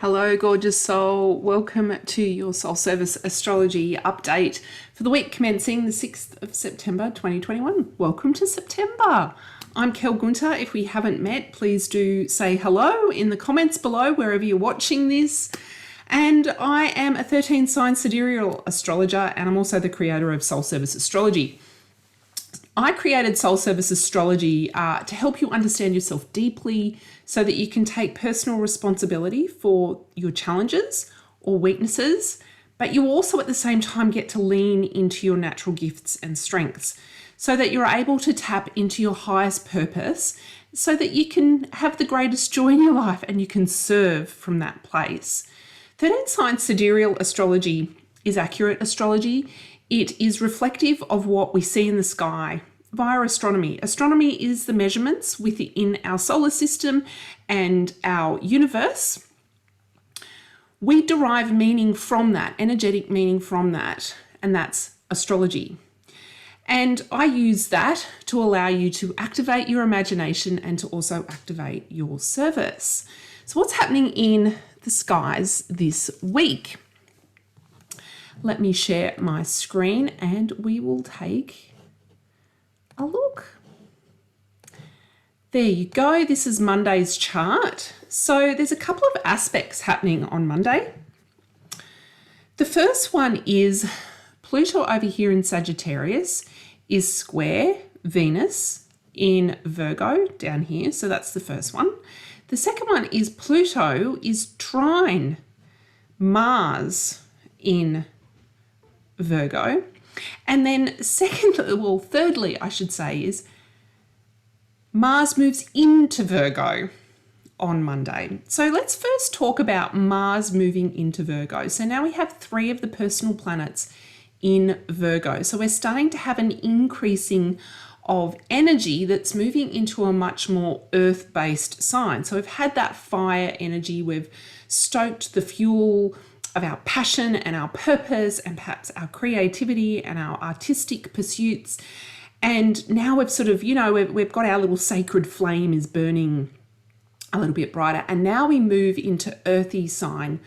Hello, gorgeous soul. Welcome to your Soul Service Astrology update for the week commencing the 6th of September 2021. Welcome to September. I'm Kel Gunter. If we haven't met, please do say hello in the comments below wherever you're watching this. And I am a 13-sign sidereal astrologer, and I'm also the creator of Soul Service Astrology. I created Soul Service Astrology to help you understand yourself deeply so that you can take personal responsibility for your challenges or weaknesses, but you also at the same time get to lean into your natural gifts and strengths so that you're able to tap into your highest purpose so that you can have the greatest joy in your life and you can serve from that place. 13-sign sidereal astrology is accurate astrology. It is reflective of what we see in the sky via astronomy. Astronomy is the measurements within our solar system and our universe. We derive meaning from that, energetic meaning from that, and that's astrology. And I use that to allow you to activate your imagination and to also activate your service. So what's happening in the skies this week? Let me share my screen and we will take a look. There you go. This is Monday's chart. So there's a couple of aspects happening on Monday. The first one is Pluto over here in Sagittarius is square Venus in Virgo down here. So that's the first one. The second one is Pluto is trine Mars in Virgo. And then thirdly, I should say, is Mars moves into Virgo on Monday. So let's first talk about Mars moving into Virgo. So now we have 3 of the personal planets in Virgo. So we're starting to have an increasing of energy that's moving into a much more earth-based sign. So we've had that fire energy, we've stoked the fuel of our passion and our purpose and perhaps our creativity and our artistic pursuits. And now we've sort of, we've got our little sacred flame is burning a little bit brighter. And now we move into earthy sign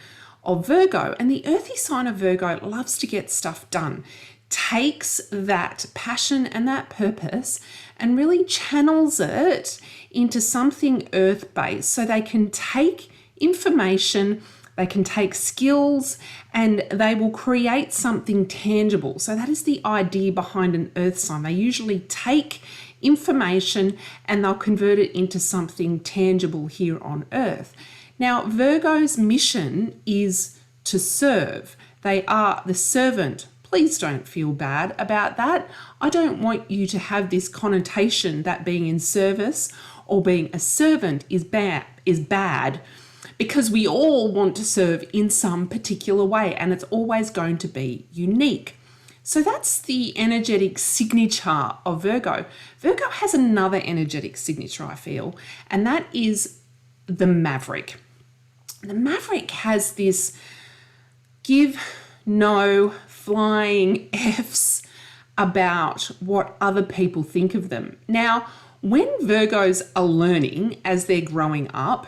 of Virgo. And the earthy sign of Virgo loves to get stuff done, takes that passion and that purpose and really channels it into something earth-based so they can take information, they can take skills, and they will create something tangible. So that is the idea behind an earth sign. They usually take information and they'll convert it into something tangible here on earth. Now, Virgo's mission is to serve. They are the servant. Please don't feel bad about that. I don't want you to have this connotation that being in service or being a servant is bad. Because we all want to serve in some particular way and it's always going to be unique. So that's the energetic signature of Virgo. Virgo has another energetic signature, I feel, and that is the maverick. The maverick has this give no flying F's about what other people think of them. Now, when Virgos are learning as they're growing up,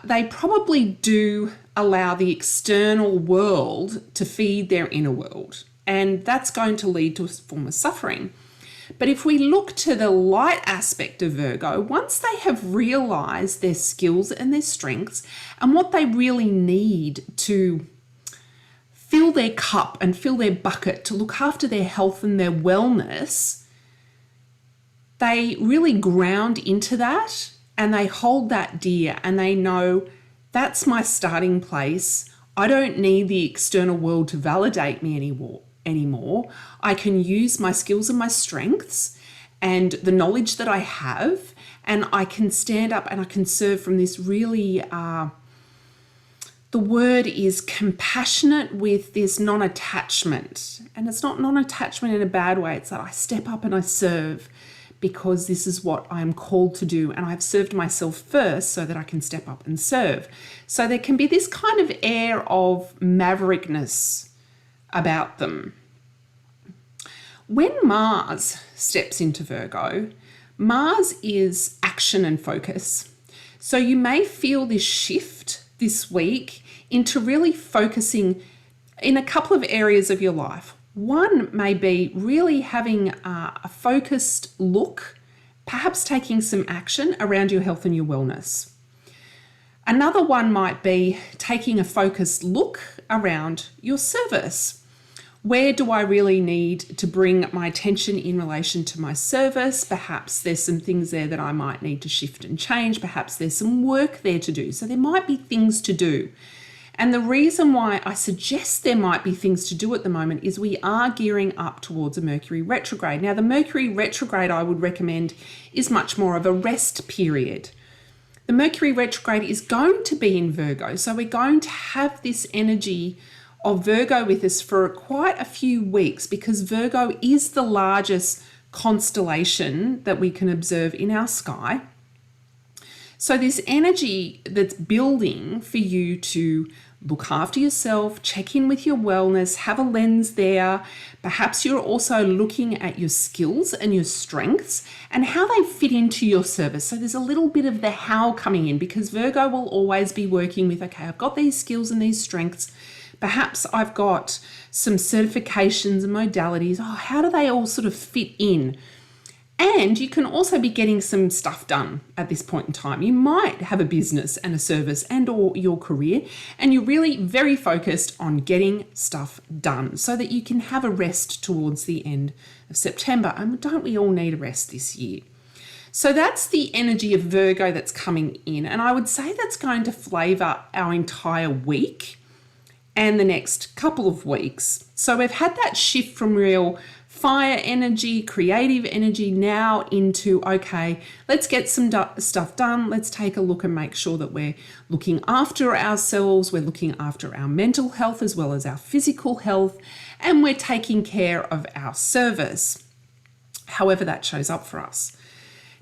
they probably do allow the external world to feed their inner world, and that's going to lead to a form of suffering. But if we look to the light aspect of Virgo, once they have realized their skills and their strengths and what they really need to fill their cup and fill their bucket to look after their health and their wellness, they really ground into that. And they hold that dear and they know that's my starting place. I don't need the external world to validate me anymore. I can use my skills and my strengths and the knowledge that I have, and I can stand up and I can serve from this really, the word is compassionate with this non-attachment. And it's not non-attachment in a bad way. It's that I step up and I serve because this is what I'm called to do, and I've served myself first so that I can step up and serve. So there can be this kind of air of maverickness about them. When Mars steps into Virgo, Mars is action and focus. So you may feel this shift this week into really focusing in a couple of areas of your life. One may be really having a focused look, perhaps taking some action around your health and your wellness. Another one might be taking a focused look around your service. Where do I really need to bring my attention in relation to my service? Perhaps there's some things there that I might need to shift and change. Perhaps there's some work there to do. So there might be things to do. And the reason why I suggest there might be things to do at the moment is we are gearing up towards a Mercury retrograde. Now, the Mercury retrograde I would recommend is much more of a rest period. The Mercury retrograde is going to be in Virgo. So we're going to have this energy of Virgo with us for quite a few weeks, because Virgo is the largest constellation that we can observe in our sky. So this energy that's building for you to look after yourself, check in with your wellness, have a lens there. Perhaps you're also looking at your skills and your strengths and how they fit into your service. So there's a little bit of the how coming in, because Virgo will always be working with, okay, I've got these skills and these strengths. Perhaps I've got some certifications and modalities. Oh, how do they all sort of fit in? And you can also be getting some stuff done at this point in time. You might have a business and a service and or your career, and you're really very focused on getting stuff done so that you can have a rest towards the end of September. And don't we all need a rest this year? So that's the energy of Virgo that's coming in. And I would say that's going to flavour our entire week and the next couple of weeks. So we've had that shift from real fire energy, creative energy, now into, okay, let's get some stuff done. Let's take a look and make sure that we're looking after ourselves. We're looking after our mental health as well as our physical health, and we're taking care of our service, however that shows up for us.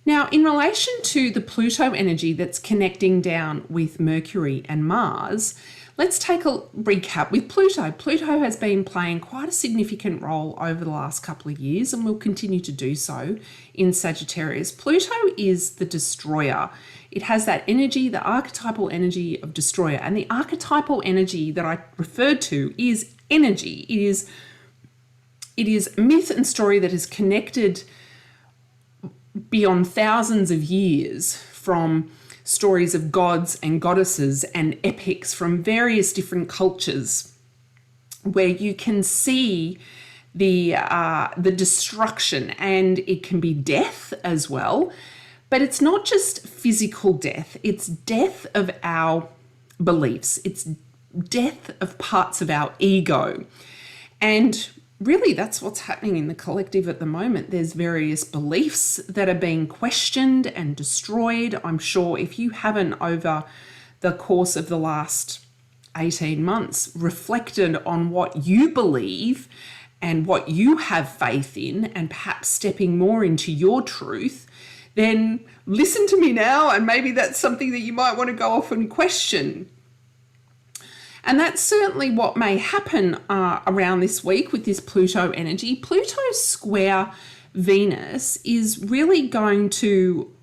Now, in relation to the Pluto energy that's connecting down with Mercury and Mars, let's take a recap with Pluto. Pluto has been playing quite a significant role over the last couple of years and will continue to do so in Sagittarius. Pluto is the destroyer. It has that energy, the archetypal energy of destroyer. And the archetypal energy that I referred to is energy. It is myth and story that is connected beyond thousands of years, from stories of gods and goddesses and epics from various different cultures, where you can see the destruction, and it can be death as well. But it's not just physical death, it's death of our beliefs, it's death of parts of our ego. And really, that's what's happening in the collective at the moment. There's various beliefs that are being questioned and destroyed. I'm sure if you haven't, over the course of the last 18 months, reflected on what you believe and what you have faith in, and perhaps stepping more into your truth, then listen to me now, and maybe that's something that you might want to go off and question. And that's certainly what may happen around this week with this Pluto energy. Pluto square Venus is really going to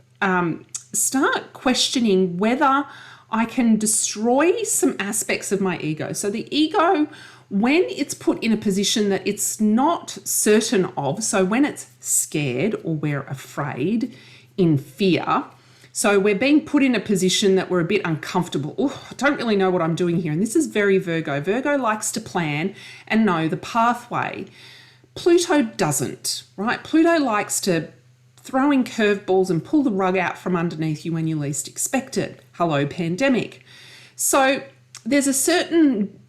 start questioning whether I can destroy some aspects of my ego. So the ego, when it's put in a position that it's not certain of, so when it's scared or we're afraid, in fear, so we're being put in a position that we're a bit uncomfortable. Oh, I don't really know what I'm doing here. And this is very Virgo. Virgo likes to plan and know the pathway. Pluto doesn't, right? Pluto likes to throw in curveballs and pull the rug out from underneath you when you least expect it. Hello, pandemic. So there's a certain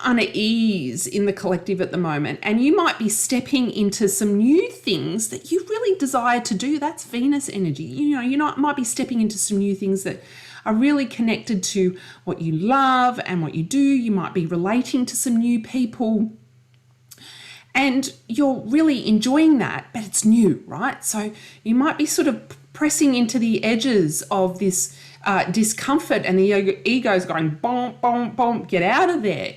unease in the collective at the moment, and you might be stepping into some new things that you really desire to do. That's Venus energy. You might be stepping into some new things that are really connected to what you love and what you do. You might be relating to some new people, and you're really enjoying that, but it's new, right? So you might be sort of pressing into the edges of this discomfort, and the ego's going, bomb, bomb, bomb, get out of there.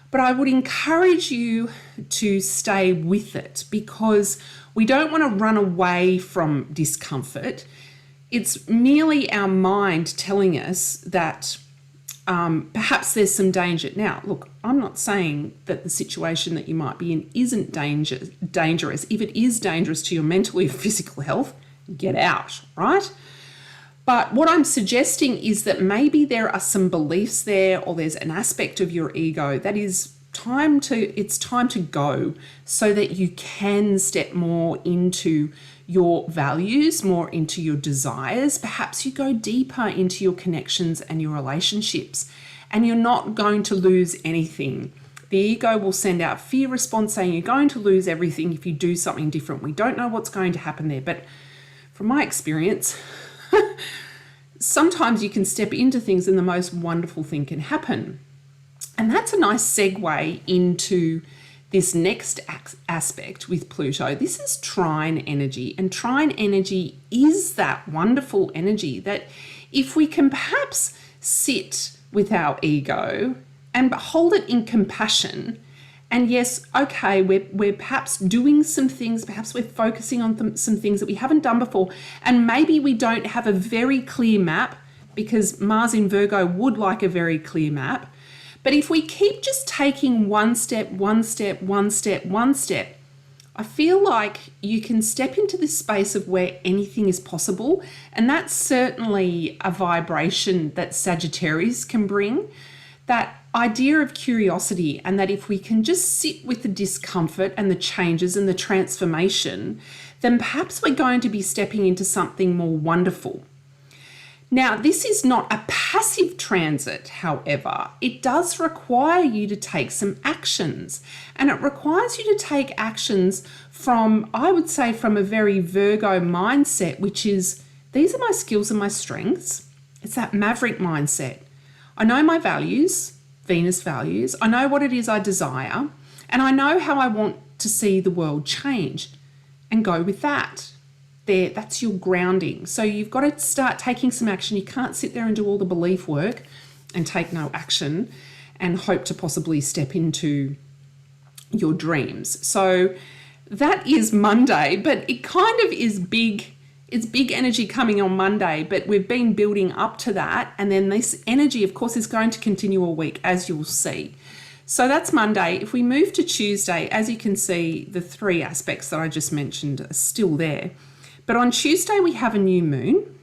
But I would encourage you to stay with it, because we don't want to run away from discomfort. It's merely our mind telling us that Perhaps there's some danger. Now, look, I'm not saying that the situation that you might be in isn't dangerous. If it is dangerous to your mental or physical health, get out, right? But what I'm suggesting is that maybe there are some beliefs there, or there's an aspect of your ego that is it's time to go, so that you can step more into your values, more into your desires. Perhaps you go deeper into your connections and your relationships, and you're not going to lose anything. The ego will send out fear response saying you're going to lose everything if you do something different. We don't know what's going to happen there, but from my experience, sometimes you can step into things and the most wonderful thing can happen. And that's a nice segue into this next aspect with Pluto. This is Trine Energy, and Trine Energy is that wonderful energy that if we can perhaps sit with our ego and hold it in compassion, and yes, okay, we're perhaps doing some things, perhaps we're focusing on some things that we haven't done before, and maybe we don't have a very clear map, because Mars in Virgo would like a very clear map. But if we keep just taking one step, I feel like you can step into this space of where anything is possible. And that's certainly a vibration that Sagittarius can bring, that idea of curiosity, and that if we can just sit with the discomfort and the changes and the transformation, then perhaps we're going to be stepping into something more wonderful. Now, this is not a passive transit, however. It does require you to take some actions, and it requires you to take actions from, I would say, from a very Virgo mindset, which is, these are my skills and my strengths. It's that maverick mindset. I know my values, Venus values. I know what it is I desire, and I know how I want to see the world change, and go with that. There, that's your grounding. So you've got to start taking some action. You can't sit there and do all the belief work and take no action and hope to possibly step into your dreams. So that is Monday, but it kind of is big. It's big energy coming on Monday, but we've been building up to that. And then this energy, of course, is going to continue all week, as you'll see. So that's Monday. If we move to Tuesday, as you can see, the three aspects that I just mentioned are still there. But on Tuesday, we have a new moon,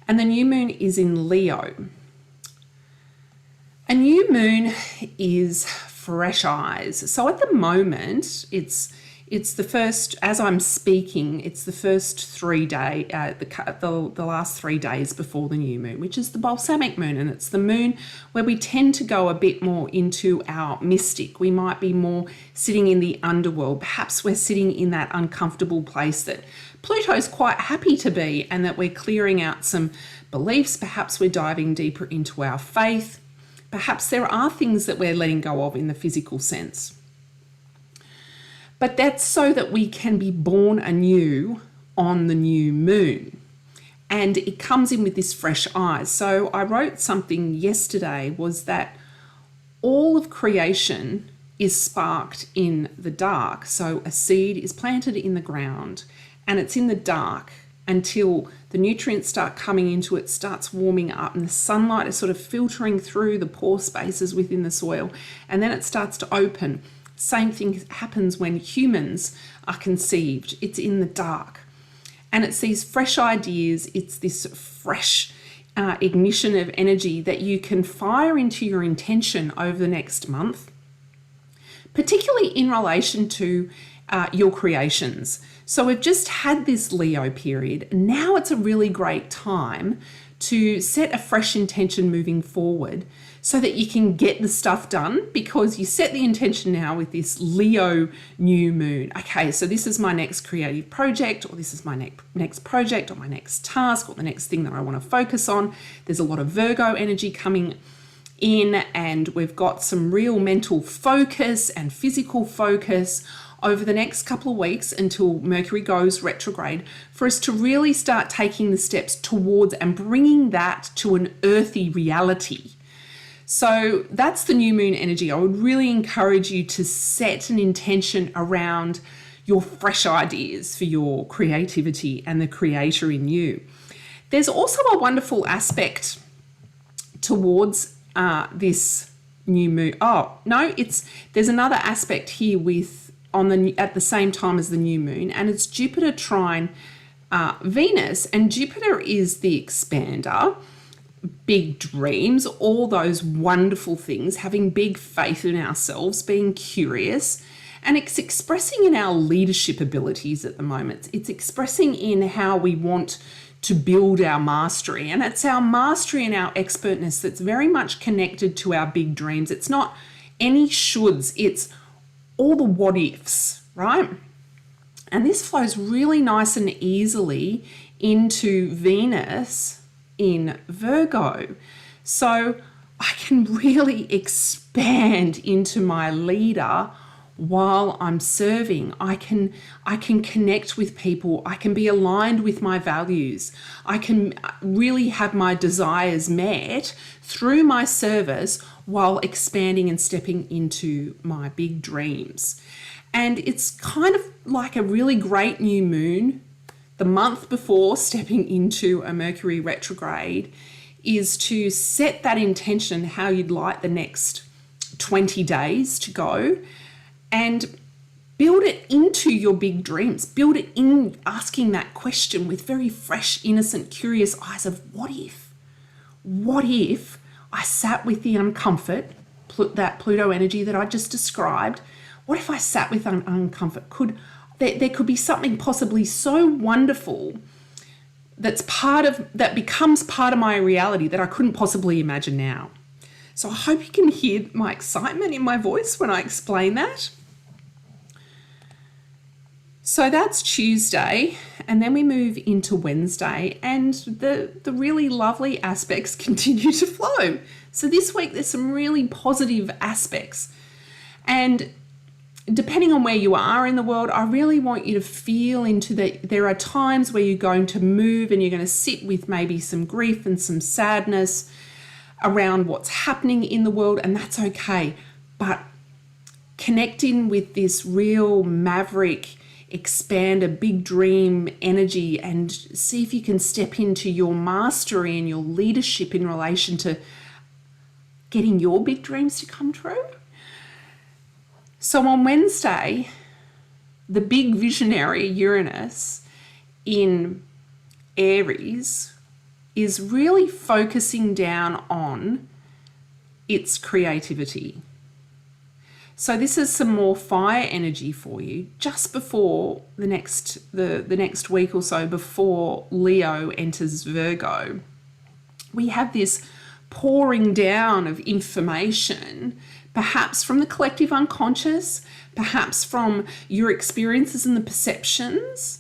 and the new moon is in Leo. A new moon is fresh eyes. So at the moment, it's the first, as I'm speaking, it's the first 3 day, the last 3 days before the new moon, which is the balsamic moon. And it's the moon where we tend to go a bit more into our mystic. We might be more sitting in the underworld. Perhaps we're sitting in that uncomfortable place that Pluto's quite happy to be, and that we're clearing out some beliefs. Perhaps we're diving deeper into our faith. Perhaps there are things that we're letting go of in the physical sense. But that's so that we can be born anew on the new moon. And it comes in with this fresh eyes. So I wrote something yesterday, was that all of creation is sparked in the dark. So a seed is planted in the ground, and it's in the dark until the nutrients start coming into it, starts warming up, and the sunlight is sort of filtering through the pore spaces within the soil, and then it starts to open. Same thing happens when humans are conceived. It's in the dark. And it's these fresh ideas, it's this fresh ignition of energy that you can fire into your intention over the next month, particularly in relation to your creations. So we've just had this Leo period. Now it's a really great time to set a fresh intention moving forward so that you can get the stuff done, because you set the intention now with this Leo new moon. Okay, so this is my next creative project, or this is my next project, or my next task, or the next thing that I want to focus on. There's a lot of Virgo energy coming in, and we've got some real mental focus and physical focus over the next couple of weeks until Mercury goes retrograde, for us to really start taking the steps towards and bringing that to an earthy reality. So that's the new moon energy. I would really encourage you to set an intention around your fresh ideas for your creativity and the creator in you. There's also a wonderful aspect towards this new moon. Oh no, there's another aspect here with at the same time as the new moon, and it's Jupiter trine Venus, and Jupiter is the expander, big dreams, all those wonderful things, having big faith in ourselves, being curious, and it's expressing in our leadership abilities at the moment. It's expressing in how we want to build our mastery, and it's our mastery and our expertness that's very much connected to our big dreams. It's not any shoulds, it's all the what ifs, right? And this flows really nice and easily into Venus in Virgo. So I can really expand into my leader while I'm serving. I can connect with people. I can be aligned with my values. I can really have my desires met through my service while expanding and stepping into my big dreams. And it's kind of like a really great new moon. The month before stepping into a Mercury retrograde is to set that intention how you'd like the next 20 days to go, and build it into your big dreams. Build it in asking that question with very fresh, innocent, curious eyes of what if? What if I sat with the uncomfort, that Pluto energy that I just described? What if I sat with uncomfort? There could be something possibly so wonderful that becomes part of my reality that I couldn't possibly imagine now. So I hope you can hear my excitement in my voice when I explain that. So that's Tuesday, and then we move into Wednesday, and the really lovely aspects continue to flow. So this week there's some really positive aspects, and depending on where you are in the world, I really want you to feel into that. There are times where you're going to move and you're going to sit with maybe some grief and some sadness around what's happening in the world, and that's okay. But connecting with this real maverick, expand a big dream energy, and see if you can step into your mastery and your leadership in relation to getting your big dreams to come true. So on Wednesday, the big visionary Uranus in Aries is really focusing down on its creativity. So this is some more fire energy for you just before the next week or so, before Leo enters Virgo. We have this pouring down of information, perhaps from the collective unconscious, perhaps from your experiences and the perceptions.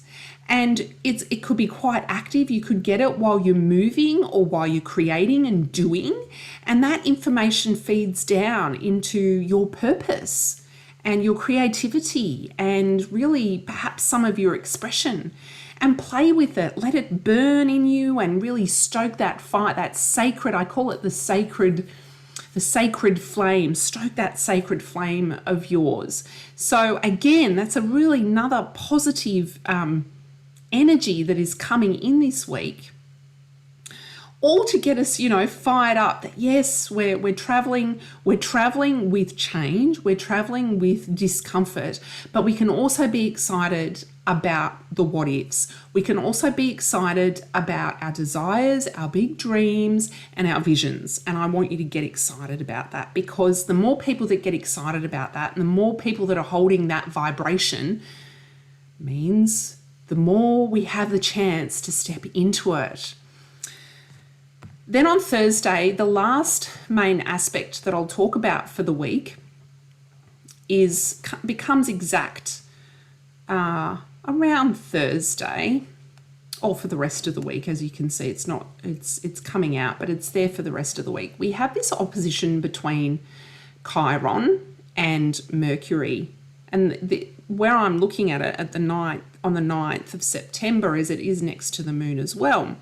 And it could be quite active. You could get it while you're moving or while you're creating and doing. And that information feeds down into your purpose and your creativity and really perhaps some of your expression. And play with it. Let it burn in you and really stoke that fire, that sacred, I call it the sacred flame. Stoke that sacred flame of yours. So again, that's a really another positive energy that is coming in this week, all to get us, fired up that yes, we're traveling with change, we're traveling with discomfort, but we can also be excited about the what ifs. We can also be excited about our desires, our big dreams, and our visions. And I want you to get excited about that, because the more people that get excited about that and the more people that are holding that vibration means the more we have the chance to step into it. Then on Thursday, the last main aspect that I'll talk about for the week becomes exact around Thursday, or for the rest of the week. As you can see, it's coming out, but it's there for the rest of the week. We have this opposition between Chiron and Mercury, and where I'm looking at it on the 9th of September is it is next to the moon as well.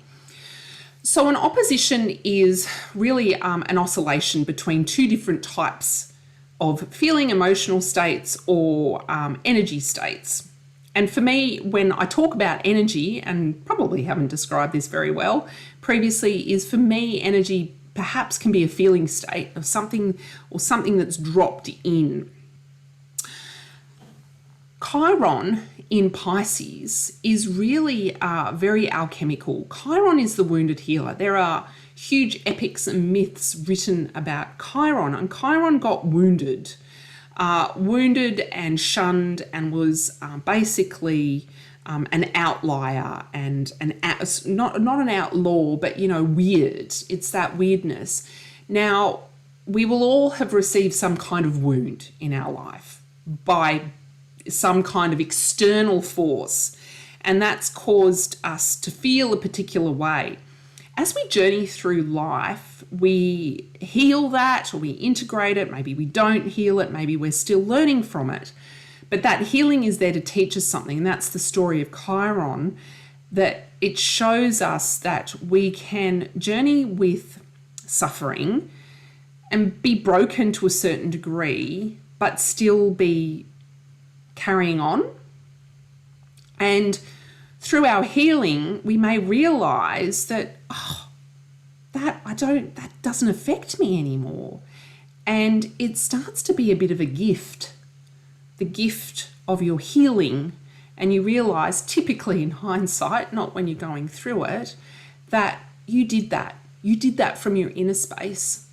So an opposition is really an oscillation between two different types of feeling, emotional states, or energy states. And for me, when I talk about energy, and probably haven't described this very well previously, is for me energy perhaps can be a feeling state of something or something that's dropped in. Chiron in Pisces is really very alchemical. Chiron is the wounded healer. There are huge epics and myths written about Chiron, and Chiron got wounded and shunned, and was basically an outlier and not an outlaw, but weird. It's that weirdness. Now, we will all have received some kind of wound in our life by some kind of external force, and that's caused us to feel a particular way. As we journey through life, we heal that, or we integrate it. Maybe we don't heal it. Maybe we're still learning from it. But that healing is there to teach us something, and that's the story of Chiron, that it shows us that we can journey with suffering and be broken to a certain degree, but still be carrying on. And through our healing, we may realize that, that doesn't affect me anymore. And it starts to be a bit of a gift, the gift of your healing. And you realize, typically in hindsight, not when you're going through it, that you did that. You did that from your inner space.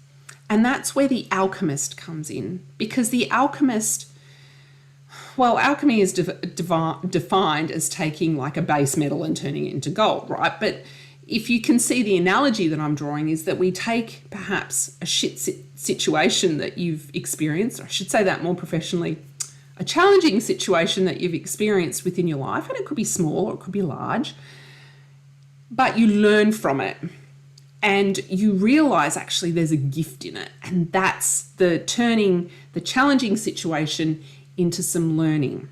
And that's where the alchemist comes in, because the alchemist, well, alchemy is defined as taking like a base metal and turning it into gold, right? But if you can see, the analogy that I'm drawing is that we take perhaps a shit situation that you've experienced, or I should say that more professionally, a challenging situation that you've experienced within your life, and it could be small or it could be large, but you learn from it and you realize actually there's a gift in it, and that's the turning the challenging situation into some learning.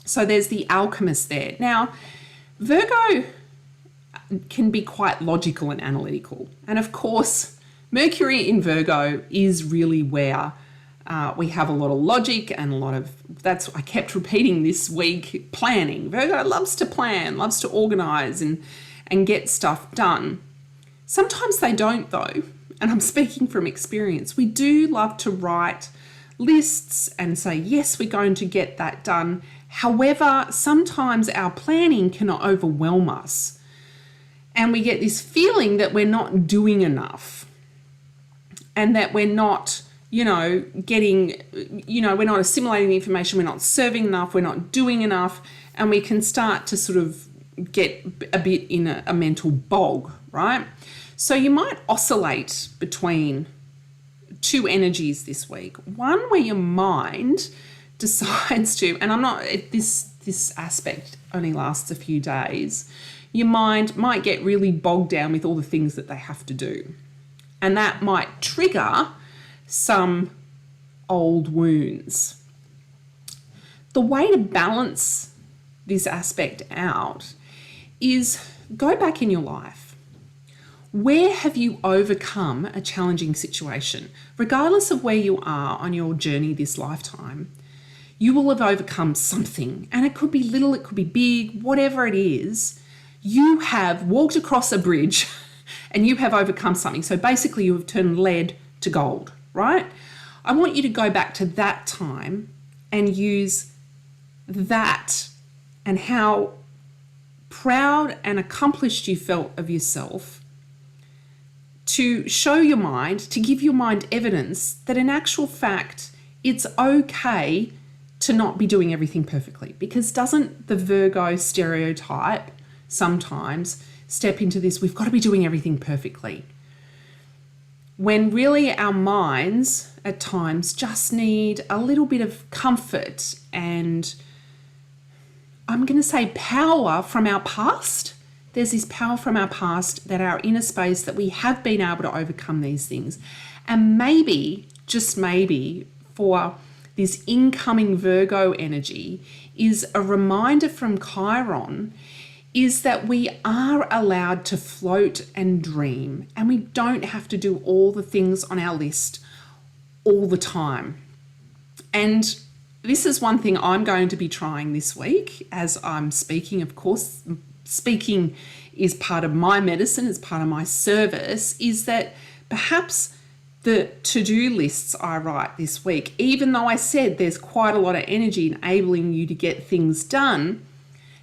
So there's the alchemist there. Now, Virgo can be quite logical and analytical. And of course, Mercury in Virgo is really where we have a lot of logic and a lot of, I kept repeating this week, planning. Virgo loves to plan, loves to organize and get stuff done. Sometimes they don't though, and I'm speaking from experience. We do love to write lists and say, yes, we're going to get that done. However, sometimes our planning can overwhelm us, and we get this feeling that we're not doing enough, and that we're not, we're not assimilating the information, we're not serving enough, we're not doing enough, and we can start to sort of get a bit in a mental bog, right? So you might oscillate between two energies this week. One where your mind decides to, and this aspect only lasts a few days, your mind might get really bogged down with all the things that they have to do. And that might trigger some old wounds. The way to balance this aspect out is go back in your life. Where have you overcome a challenging situation? Regardless of where you are on your journey this lifetime, you will have overcome something. And it could be little, it could be big, whatever it is. You have walked across a bridge and you have overcome something. So basically you have turned lead to gold, right? I want you to go back to that time and use that and how proud and accomplished you felt of yourself, to show your mind, to give your mind evidence that in actual fact, it's okay to not be doing everything perfectly. Because doesn't the Virgo stereotype sometimes step into this, we've got to be doing everything perfectly, when really our minds at times just need a little bit of comfort and, I'm going to say, power from our past. There's this power from our past, that our inner space, that we have been able to overcome these things. And maybe, just maybe, for this incoming Virgo energy is a reminder from Chiron, is that we are allowed to float and dream, and we don't have to do all the things on our list all the time. And this is one thing I'm going to be trying this week as I'm speaking. Of course, speaking is part of my medicine, is part of my service, is that Perhaps the to-do lists I write this week, even though I said there's quite a lot of energy enabling you to get things done,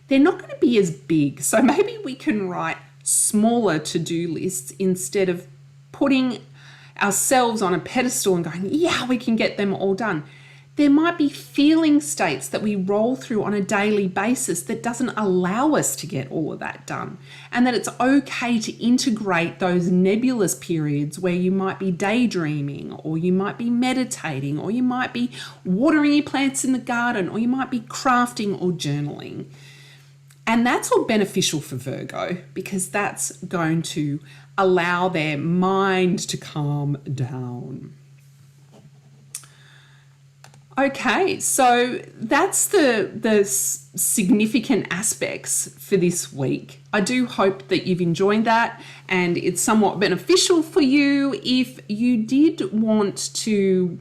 they're not going to be as big. So maybe we can write smaller to-do lists instead of putting ourselves on a pedestal and going, yeah, we can get them all done. There might be feeling states that we roll through on a daily basis that doesn't allow us to get all of that done. And that it's okay to integrate those nebulous periods where you might be daydreaming, or you might be meditating, or you might be watering your plants in the garden, or you might be crafting or journaling. And that's all beneficial for Virgo, because that's going to allow their mind to calm down. Okay, so that's the significant aspects for this week. I do hope that you've enjoyed that and it's somewhat beneficial for you. If you did want to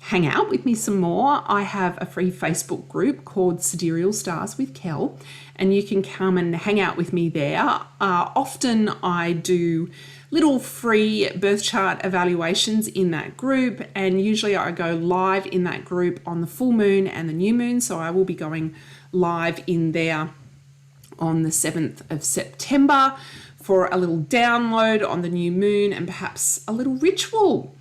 hang out with me some more, I have a free Facebook group called Sidereal Stars with Kel, and you can come and hang out with me there. Often I do little free birth chart evaluations in that group, and usually I go live in that group on the full moon and the new moon, so I will be going live in there on the 7th of September for a little download on the new moon and perhaps a little ritual.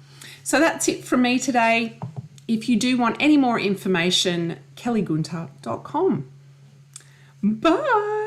So that's it from me today. If you do want any more information, kellygunter.com. Bye.